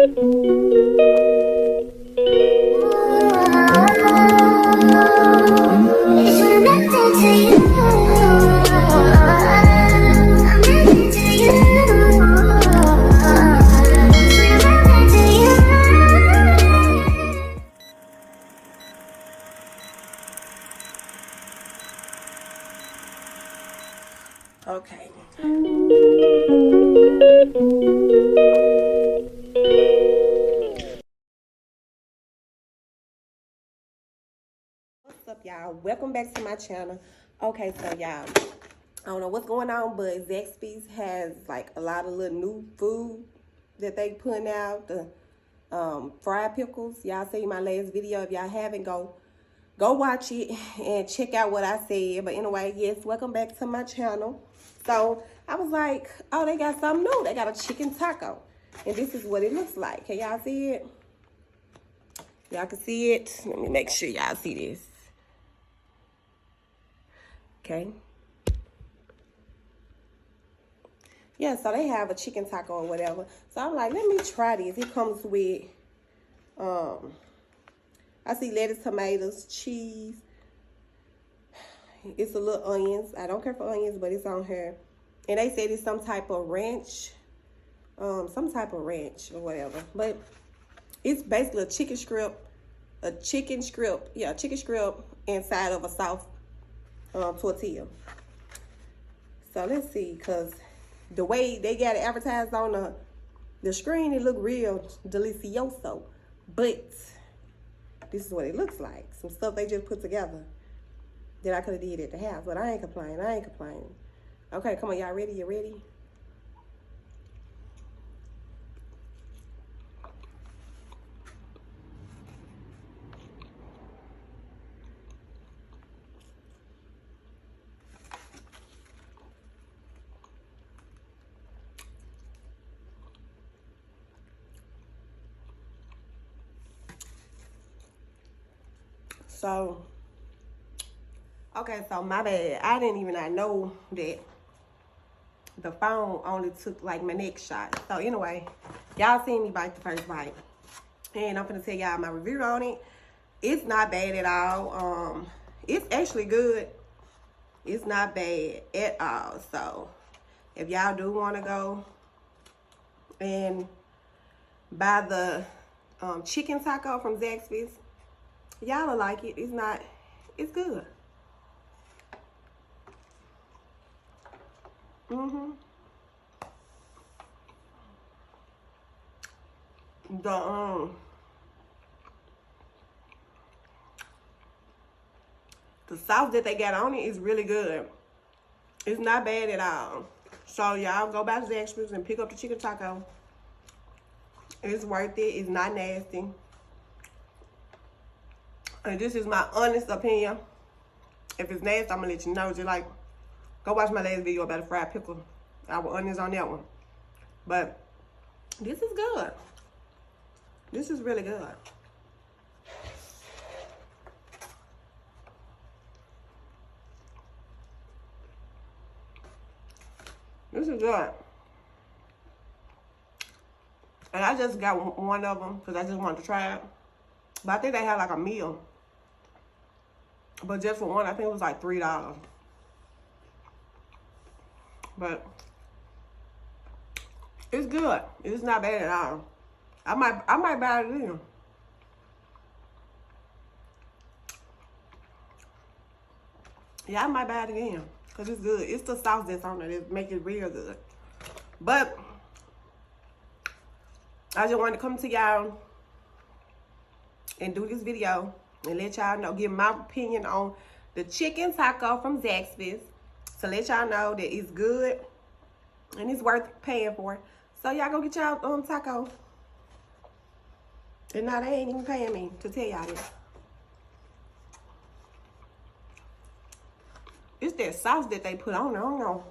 Okay. What's up, y'all? Welcome back to my channel. Okay, so y'all, I don't know what's going on, but Zaxby's has like a lot of little new food that they putting out. The fried pickles. Y'all seen my last video. If y'all haven't, go watch it and check out what I said. But anyway, yes, welcome back to my channel. So I was like, oh, they got something new. They got a chicken taco. And this is what it looks like. Can y'all see it? Y'all can see it. Let me make sure y'all see this. Okay. Yeah, so they have a chicken taco or whatever. So I'm like, let me try this. It comes with, I see lettuce, tomatoes, cheese. It's a little onions. I don't care for onions, but it's on here. And they said it's some type of ranch. Or whatever. But it's basically a chicken strip. Chicken strip inside of a soft tortilla. So let's see, because the way they got it advertised on the screen, it looked real delicioso. But this is what it looks like. Some stuff they just put together that I could have did at the house. But I ain't complaining. Okay, come on, y'all ready? You ready? So, okay, so my bad. I didn't even know that the phone only took like my next shot. So anyway, y'all seen me bite the first bite. And I'm gonna tell y'all my review on it. It's not bad at all. It's actually good. It's not bad at all. So if y'all do wanna go and buy the chicken taco from Zaxby's, y'all will like it. It's good. The sauce that they got on it is really good. It's not bad at all. So y'all go by Zaxby's and pick up the chicken taco. It's worth it. It's not nasty. And this is my honest opinion. If it's nasty, I'm gonna let you know. Just like, go watch my last video about the fried pickle. I was honest on that one. But this is good. This is really good. This is good. And I just got one of them because I just wanted to try it. But I think they had like a meal. But just for one, I think it was like $3. But it's good. It's not bad at all. I might buy it again. Yeah, I might buy it again. Because it's good. It's the sauce that's on it that make it real good. But I just wanted to come to y'all and do this video and let y'all know, give my opinion on the chicken taco from Zaxby's. To let y'all know that it's good and it's worth paying for. So y'all go get y'all taco. And now they ain't even paying me to tell y'all this. It's that sauce that they put on. I don't know.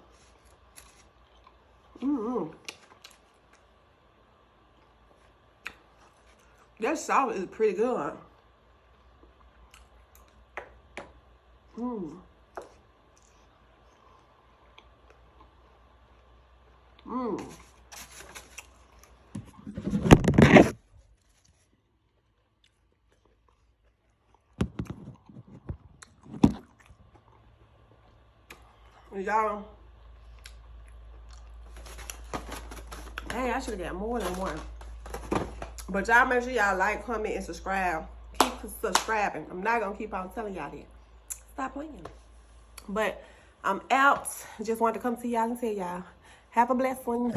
That sauce is pretty good. Y'all, hey, I should have got more than one. But y'all make sure y'all like, comment, and subscribe. Keep subscribing. I'm not gonna keep on telling y'all that. Stop playing. But I'm out. Just wanted to come to y'all and tell y'all, have a blessed one.